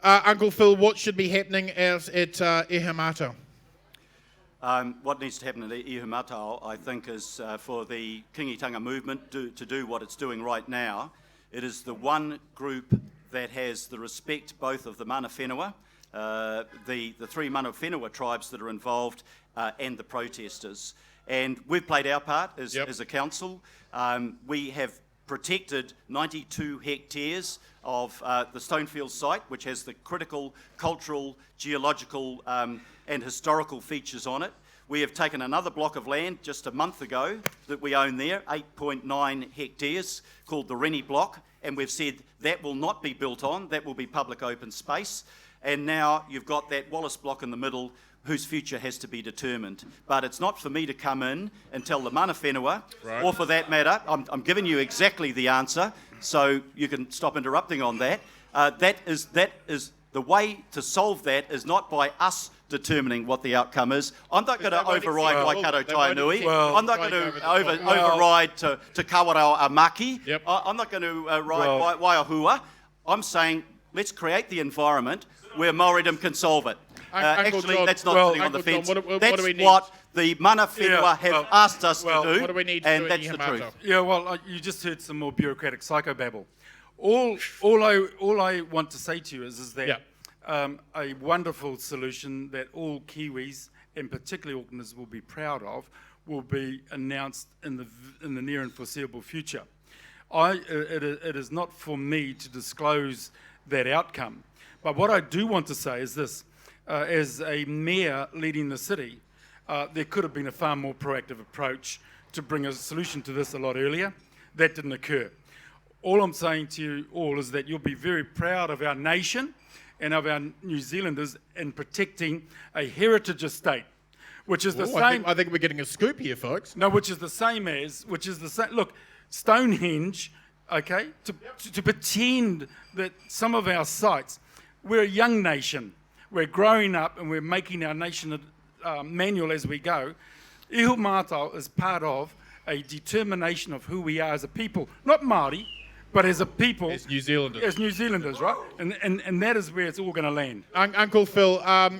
Uncle Phil, what should be happening out at Ihumātao? What needs to happen at Ihumātao, I think, is for the Kingitanga movement to do what it's doing right now. It is the one group that has the respect both of the mana whenua, the three mana whenua tribes that are involved, and the protesters. And we've played our part as a council. We have protected 92 hectares of the Stonefield site, which has the critical cultural, geological and historical features on it. We have taken another block of land just a month ago that we own there, 8.9 hectares, called the Rennie Block, and we've said that will not be built on, that will be public open space. And now you've got that Wallace Block in the middle, whose future has to be determined. But it's not for me to come in and tell the mana whenua, or for that matter, I'm giving you exactly the answer, so you can stop interrupting on that. That is the way to solve that is not by us determining what the outcome is. I'm not going to override Waikato Tainui. I'm not going to override to Kawarau Amaki. I'm not going to ride Waiahua. I'm saying let's create the environment where Māoridom can solve it. Actually, John, that's not sitting on the fence. That's what the mana whenua have asked us to do, what do we need to and do that's in the Ihumātao? truth. Yeah, well, you just heard some more bureaucratic psychobabble. All I want to say to you is that a wonderful solution that all Kiwis, and particularly Aucklanders, will be proud of, will be announced in the near and foreseeable future. It is not for me to disclose that outcome, but what I do want to say is this: as a mayor leading the city, there could have been a far more proactive approach to bring a solution to this a lot earlier. That didn't occur. All I'm saying to you all is that you'll be very proud of our nation and of our New Zealanders in protecting a heritage estate, which is the same. I think we're getting a scoop here, folks. No, which is the same. Look, Stonehenge, okay, to pretend that some of our sites, we're a young nation, we're growing up and we're making our nation manual as we go. Ihumātao is part of a determination of who we are as a people, not Māori, but as a people. As New Zealanders. As New Zealanders, right? And that is where it's all going to land. Uncle Phil,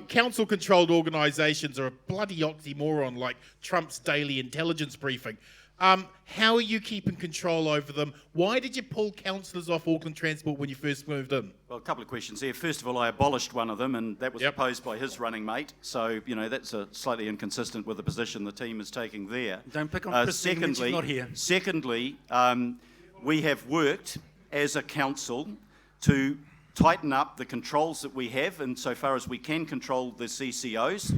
council-controlled organisations are a bloody oxymoron like Trump's daily intelligence briefing. How are you keeping control over them? Why did you pull councillors off Auckland Transport when you first moved in? Well, a couple of questions there. First of all, I abolished one of them, and that was proposed by his running mate. So, that's slightly inconsistent with the position the team is taking there. Don't pick on Christine when she's not here. Secondly, we have worked as a council to tighten up the controls that we have insofar as we can control the CCOs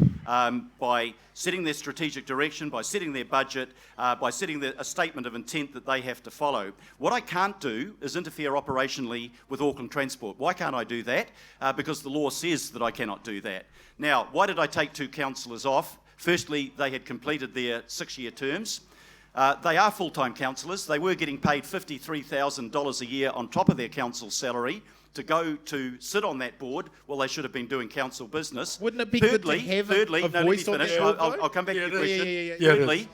by setting their strategic direction, by setting their budget, by setting a statement of intent that they have to follow. What I can't do is interfere operationally with Auckland Transport. Why can't I do that? Because the law says that I cannot do that. Now, why did I take two councillors off? Firstly, they had completed their 6-year terms. They are full-time councillors. They were getting paid $53,000 a year on top of their council salary to go to sit on that board. Well, they should have been doing council business. Wouldn't it be good to have a voice on the board, I'll come back to your question. Yeah. Thirdly,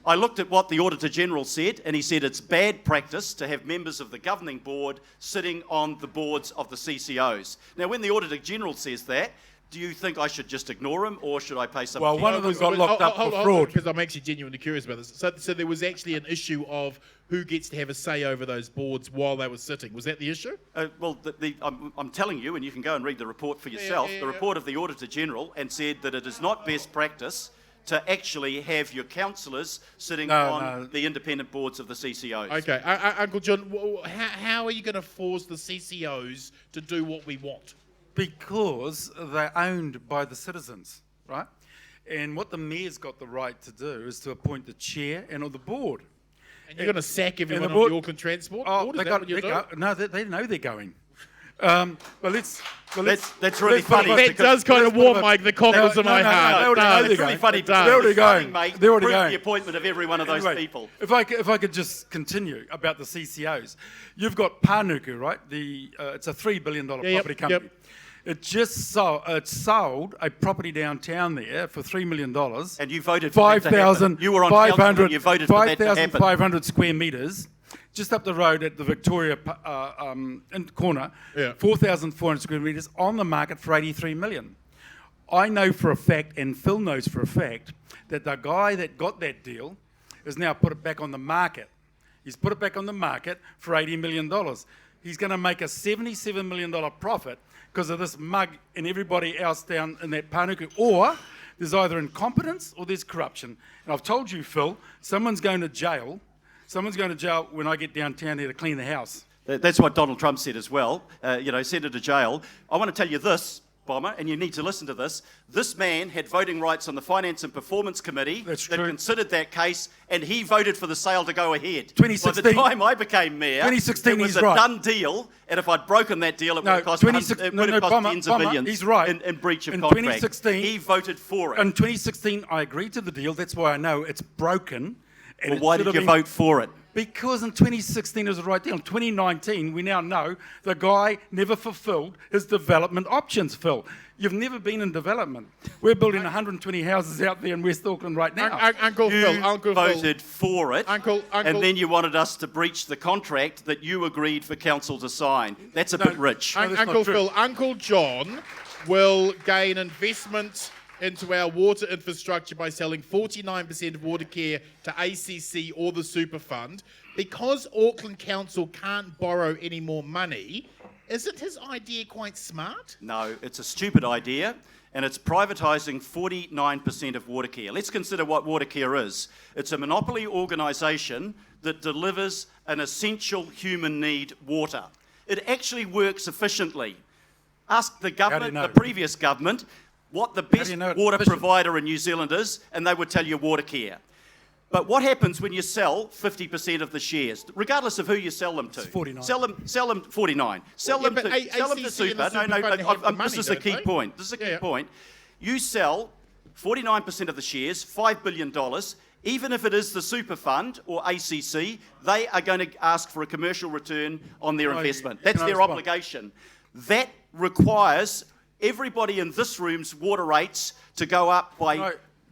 I looked at what the Auditor General said, and he said it's bad practice to have members of the governing board sitting on the boards of the CCOs. Now, when the Auditor General says that, do you think I should just ignore him, or should I pay some? Well, one of them got locked up for fraud. Because I'm actually genuinely curious about this. So there was actually an issue of who gets to have a say over those boards while they were sitting. Was that the issue? I'm telling you, and you can go and read the report for yourself, the report of the Auditor General, and said that it is not best practice to actually have your councillors sitting on the independent boards of the CCOs. Okay. Uncle John, how are you going to force the CCOs to do what we want? Because they're owned by the citizens, right? And what the mayor's got the right to do is to appoint the chair and the board. And you're going to sack everyone on the Auckland Transport board? Is that what you're doing? No, they know they're going. But let's that's really funny. That does kind of warm the cockles in my heart. It's really funny. They're already going. They're already going. The appointment of every one of those people. If I could just continue about the CCOs, you've got Panuku, right? It's a $3 billion property company. Yep. It just sold a property downtown there for $3 million. And you voted for that to happen. You were on council and you voted for that to happen. 5,500 square metres. just up the road at the Victoria corner, 4,400 square metres on the market for 83 million. I know for a fact, and Phil knows for a fact, that the guy that got that deal has now put it back on the market. He's put it back on the market for $80 million. He's going to make a $77 million profit because of this mug and everybody else down in that Panuku. Or there's either incompetence or there's corruption. And I've told you, Phil, someone's going to jail. Someone's going to jail when I get downtown here to clean the house. That's what Donald Trump said as well. Send her to jail. I want to tell you this, Bomber, and you need to listen to this. This man had voting rights on the Finance and Performance Committee that considered that case, and he voted for the sale to go ahead. 2016. By the time I became mayor, 2016, it was a done deal, and if I'd broken that deal, it would have cost tens of billions he's right. in breach of in contract. 2016, he voted for it. In 2016, I agreed to the deal. That's why I know it's broken. And well, why did you vote for it? Because in 2016 it was the right deal. In 2019, we now know the guy never fulfilled his development options, Phil. You've never been in development. We're building 120 houses out there in West Auckland right now. Uncle Phil voted for it, Uncle, and then you wanted us to breach the contract that you agreed for council to sign. That's a bit rich. Uncle Phil, Uncle John will gain investment into our water infrastructure by selling 49% of water care to ACC or the Super Fund. Because Auckland Council can't borrow any more money, isn't his idea quite smart? No, it's a stupid idea, and it's privatising 49% of water care. Let's consider what water care is. It's a monopoly organisation that delivers an essential human need, water. It actually works efficiently. Ask the government, the previous government, what the best water provider in New Zealand is, and they would tell you water care. But what happens when you sell 50% of the shares, regardless of who you sell them to? It's 49. Sell them 49. Sell them to Super. This is a key point. This is a key point. You sell 49% of the shares, $5 billion. Even if it is the Super Fund or ACC, they are going to ask for a commercial return on their investment. That's their obligation. That requires everybody in this room's water rates to go up by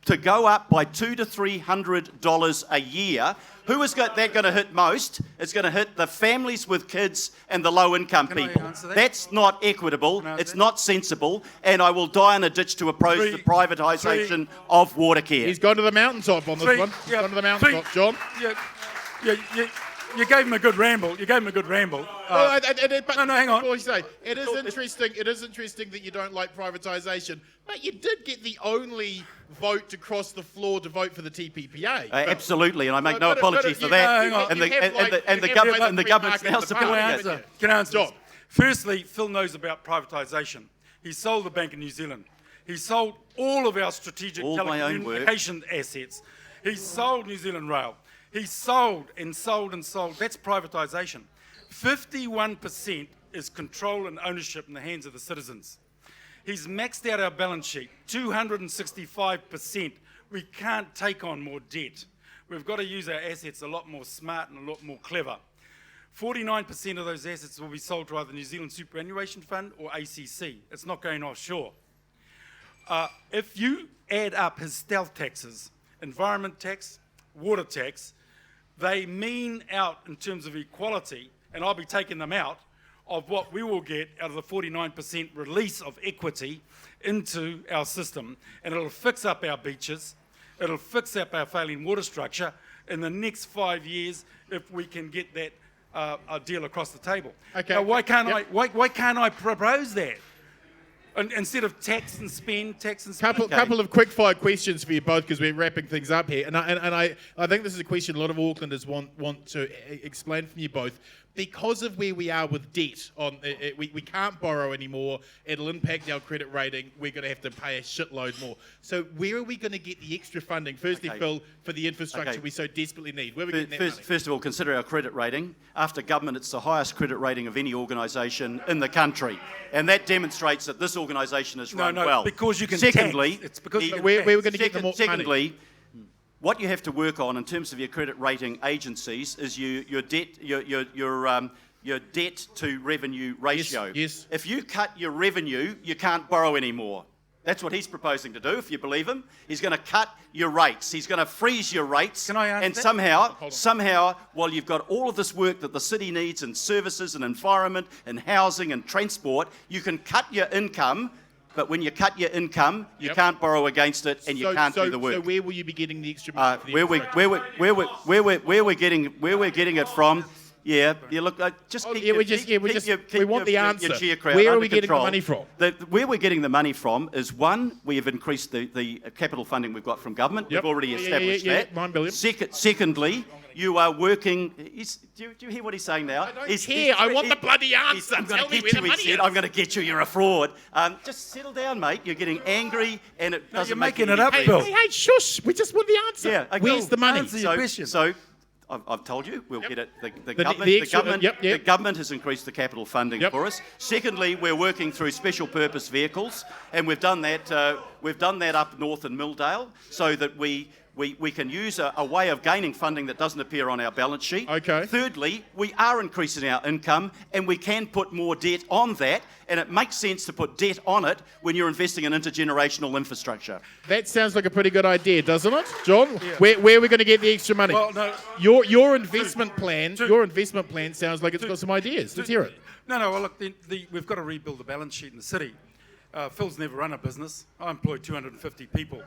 $200 to $300 a year. Who is that going to hit most? It's going to hit the families with kids and the low-income people. That's not equitable. It's not sensible, and I will die in a ditch to oppose the privatisation of water care. He's gone to the mountaintop on this one. He's gone to the mountaintop, John. You gave him a good ramble. Hang on. Before you say, it is interesting that you don't like privatisation, but you did get the only vote to cross the floor to vote for the TPPA. Absolutely, and I make no apology for that. And the government's now supporting it. Can I answer John? Firstly, Phil knows about privatisation. He sold the Bank of New Zealand. He sold all of our strategic telecommunication assets. He sold New Zealand Rail. He sold and sold and sold. That's privatisation. 51% is control and ownership in the hands of the citizens. He's maxed out our balance sheet, 265%. We can't take on more debt. We've got to use our assets a lot more smart and a lot more clever. 49% of those assets will be sold to either New Zealand Superannuation Fund or ACC. It's not going offshore. If you add up his stealth taxes, environment tax, water tax, they mean out in terms of equality, and I'll be taking them out, of what we will get out of the 49% release of equity into our system, and it'll fix up our beaches, it'll fix up our failing water structure in the next 5 years if we can get that deal across the table. Okay. Now, why can't I propose that? Instead of tax and spend. Couple of quick-fire questions for you both, because we're wrapping things up here. And I think this is a question a lot of Aucklanders want to explain from you both. Because of where we are with debt, we can't borrow anymore. It'll impact our credit rating. We're going to have to pay a shitload more. So where are we going to get the extra funding? Firstly, Phil, for the infrastructure we so desperately need. Where are we getting that money? First of all, consider our credit rating. After government, it's the highest credit rating of any organisation in the country. And that demonstrates that this organisation is run well. Because you can Secondly, tax. It's because we're going to get the more money. What you have to work on in terms of your credit rating agencies is your debt to revenue ratio. Yes. If you cut your revenue, you can't borrow anymore. That's what he's proposing to do, if you believe him. He's going to cut your rates. He's going to freeze your rates. Can I answer and that? somehow, while you've got all of this work that the city needs in services and environment and housing and transport, you can cut your income. But when you cut your income, you can't borrow against it, and you can't do the work. So where will you be getting the extra money? For the where we're getting it from? Yeah, you look. Just keep we want the answer. Where are we getting the money from? Where we're getting the money from is, one, we have increased the capital funding we've got from government. Yep. We've already established that. 9 billion. Secondly, you are working. Do you hear what he's saying now? I don't care. I want the bloody answer. Tell me where the money is. I'm going to get you. You're a fraud. Just settle down, mate. You're getting angry, and it doesn't you're make making any it up, sense. Bill. Hey, shush. We just want the answer. Yeah, okay. Where's the money? Answer your question. So I've told you, we'll get it. The government has increased the capital funding for us. Secondly, we're working through special purpose vehicles, and we've done that. We've done that up north in Milldale, so that we can use a way of gaining funding that doesn't appear on our balance sheet. Okay. Thirdly, we are increasing our income, and we can put more debt on that, and it makes sense to put debt on it when you're investing in intergenerational infrastructure. That sounds like a pretty good idea, doesn't it, John? Yeah. Where are we going to get the extra money? Well, no. Your investment plan. Your investment plan sounds like it's got some ideas. Let's hear it. No. Well, look, we've got to rebuild the balance sheet in the city. Phil's never run a business. I employ 250 people.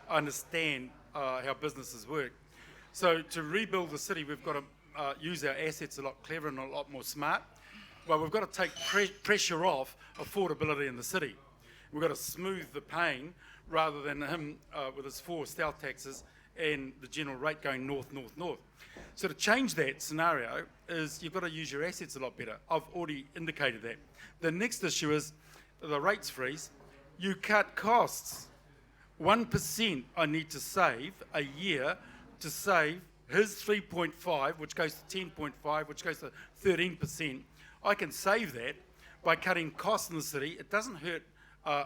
I understand how businesses work. So to rebuild the city, we've got to use our assets a lot cleverer and a lot more smart. Well, we've got to take pressure off affordability in the city. We've got to smooth the pain rather than him with his 4 stealth taxes and the general rate going north. So to change that scenario is you've got to use your assets a lot better. I've already indicated that. The next issue is the rates freeze. You cut costs. 1% I need to save a year to save his 3.5, which goes to 10.5, which goes to 13%. I can save that by cutting costs in the city. It doesn't hurt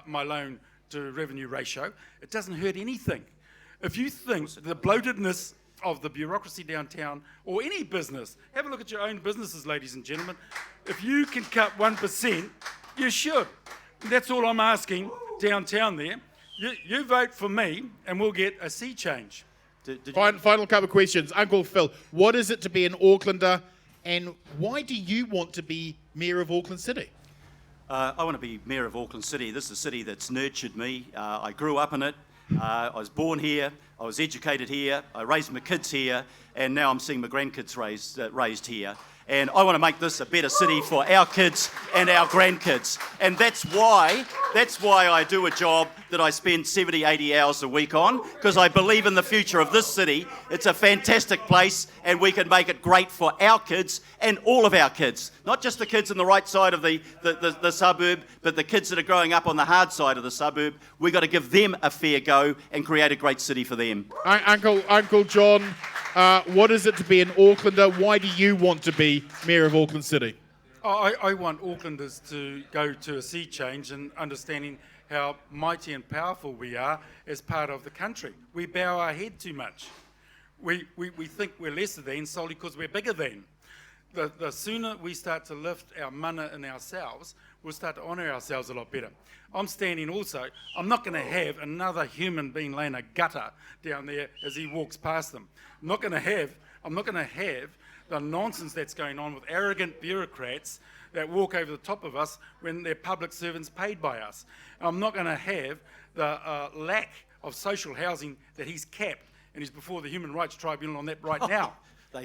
my loan to revenue ratio. It doesn't hurt anything. If you think the bloatedness of the bureaucracy downtown, or any business, have a look at your own businesses, ladies and gentlemen. If you can cut 1%, you should. That's all I'm asking downtown there. You vote for me, and we'll get a sea change. Final couple of questions. Uncle Phil, what is it to be an Aucklander, and why do you want to be Mayor of Auckland City? I want to be Mayor of Auckland City. This is a city that's nurtured me. I grew up in it. I was born here. I was educated here. I raised my kids here, and now I'm seeing my grandkids raised here. And I want to make this a better city for our kids and our grandkids. And that's why I do a job that I spend 70, 80 hours a week on, because I believe in the future of this city. It's a fantastic place, and we can make it great for our kids and all of our kids. Not just the kids on the right side of the suburb, but the kids that are growing up on the hard side of the suburb. We've got to give them a fair go and create a great city for them. Uncle John, what is it to be an Aucklander? Why do you want to be Mayor of Auckland City? I want Aucklanders to go to a sea change and understanding how mighty and powerful we are as part of the country. We bow our head too much. We think we're lesser than solely because we're bigger than. The sooner we start to lift our mana in ourselves, we'll start to honour ourselves a lot better. I'm standing also, I'm not going to have another human being laying a gutter down there as he walks past them. I'm not going to have the nonsense that's going on with arrogant bureaucrats that walk over the top of us when they're public servants paid by us. I'm not going to have the lack of social housing that he's capped, and he's before the Human Rights Tribunal on that right now.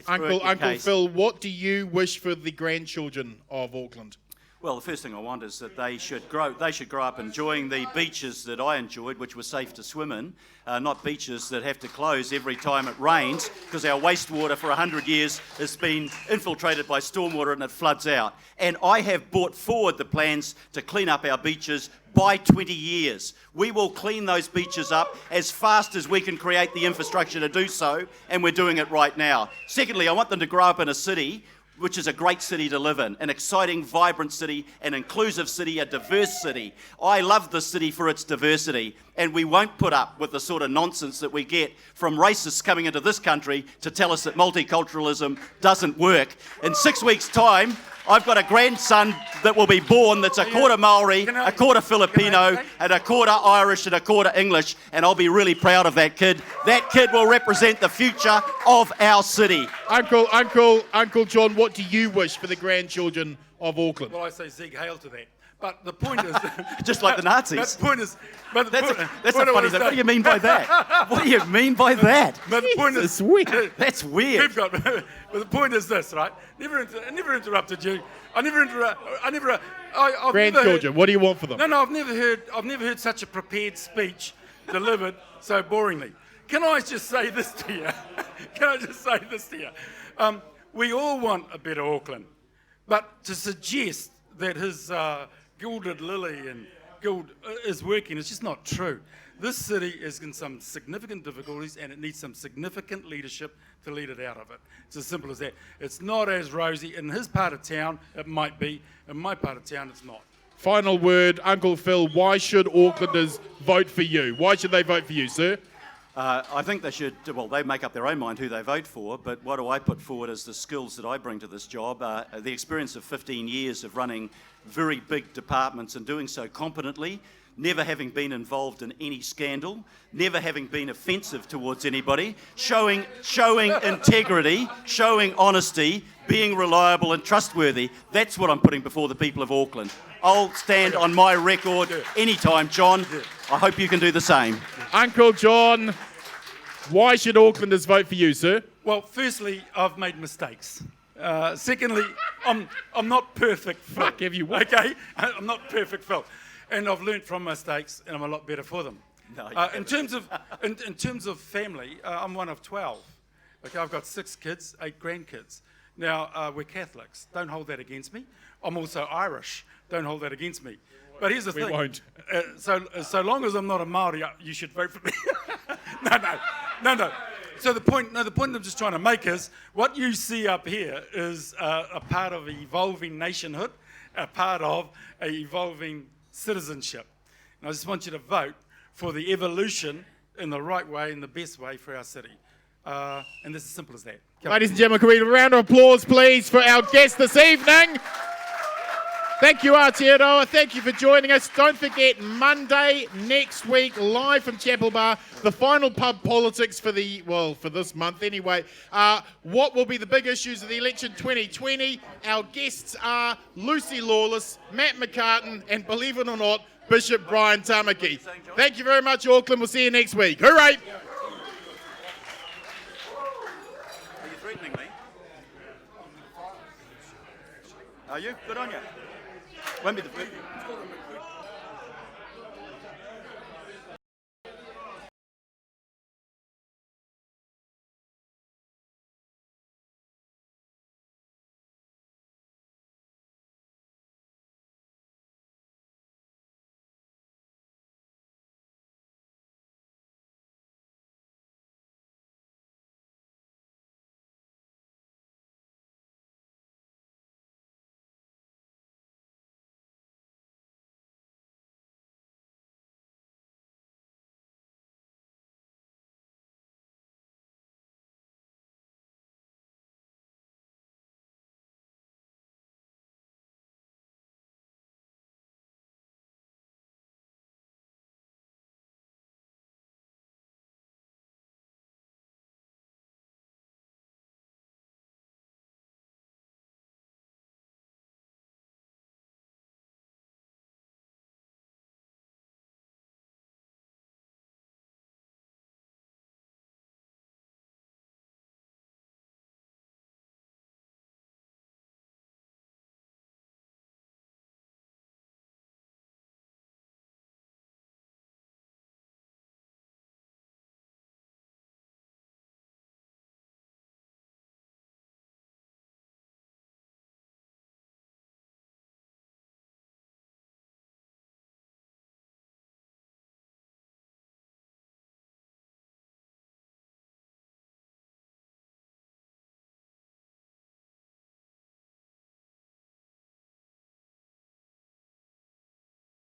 Uncle Phil, what do you wish for the grandchildren of Auckland? Well, the first thing I want is that they should grow up enjoying the beaches that I enjoyed, which were safe to swim in, not beaches that have to close every time it rains, because our wastewater for 100 years has been infiltrated by stormwater and it floods out. And I have brought forward the plans to clean up our beaches by 20 years. We will clean those beaches up as fast as we can create the infrastructure to do so, and we're doing it right now. Secondly, I want them to grow up in a city which is a great city to live in, an exciting, vibrant city, an inclusive city, a diverse city. I love this city for its diversity. and we won't put up with the sort of nonsense that we get from racists coming into this country to tell us that multiculturalism doesn't work. In 6 weeks' time, I've got a grandson that will be born that's a quarter Maori, a quarter Filipino, and a quarter Irish and a quarter English, and I'll be really proud of that kid. That kid will represent the future of our city. Uncle John, what do you wish for the grandchildren of Auckland? Well, I say Sieg Heil to that. But the point is... Just like the Nazis. The point is... That's a funny thing. What do you mean by that? What do you mean by that? But the point is... That's weird. But the point is this, right? I never interrupted you. Grandchildren, what do you want for them? No, I've never heard such a prepared speech delivered so boringly. Can I just say this to you? We all want a better Auckland, but to suggest that his gilded lily and gild is working, it's just not true. This city is in some significant difficulties, and it needs some significant leadership to lead it out of it. It's as simple as that. It's not as rosy. In his part of town, it might be. In my part of town, it's not. Final word, Uncle Phil, why should Aucklanders vote for you? Why should they vote for you, sir? I think they should, well, they make up their own mind who they vote for, but what do I put forward as the skills that I bring to this job? The experience of 15 years of running very big departments and doing so competently, never having been involved in any scandal, never having been offensive towards anybody, showing integrity, showing honesty, being reliable and trustworthy. That's what I'm putting before the people of Auckland. I'll stand on my record anytime, John. I hope you can do the same. Uncle John, why should Aucklanders vote for you, sir? Well, firstly, I've made mistakes. Secondly, I'm not perfect, Phil. Fuck, have you what? Okay? I'm not perfect, Phil. And I've learnt from mistakes, and I'm a lot better for them. No, in terms of family, I'm one of 12. Okay, I've got 6 kids, 8 grandkids. Now, we're Catholics. Don't hold that against me. I'm also Irish. Don't hold that against me. But here's the thing. We won't. So long as I'm not a Maori, you should vote for me. No. So the point I'm just trying to make is, what you see up here is a part of evolving nationhood, a part of a evolving citizenship. And I just want you to vote for the evolution in the right way, in the best way for our city. And it's as simple as that. Ladies and gentlemen, can we have a round of applause, please, for our guest this evening? Thank you, Aotearoa. Thank you for joining us. Don't forget, Monday next week, live from Chapel Bar, the final pub politics for this month anyway. What will be the big issues of the election 2020? Our guests are Lucy Lawless, Matt McCartan, and believe it or not, Bishop Brian Tamaki. Thank you very much, Auckland. We'll see you next week. Hooray! Are you threatening me? Are you? Good on you. Won't be the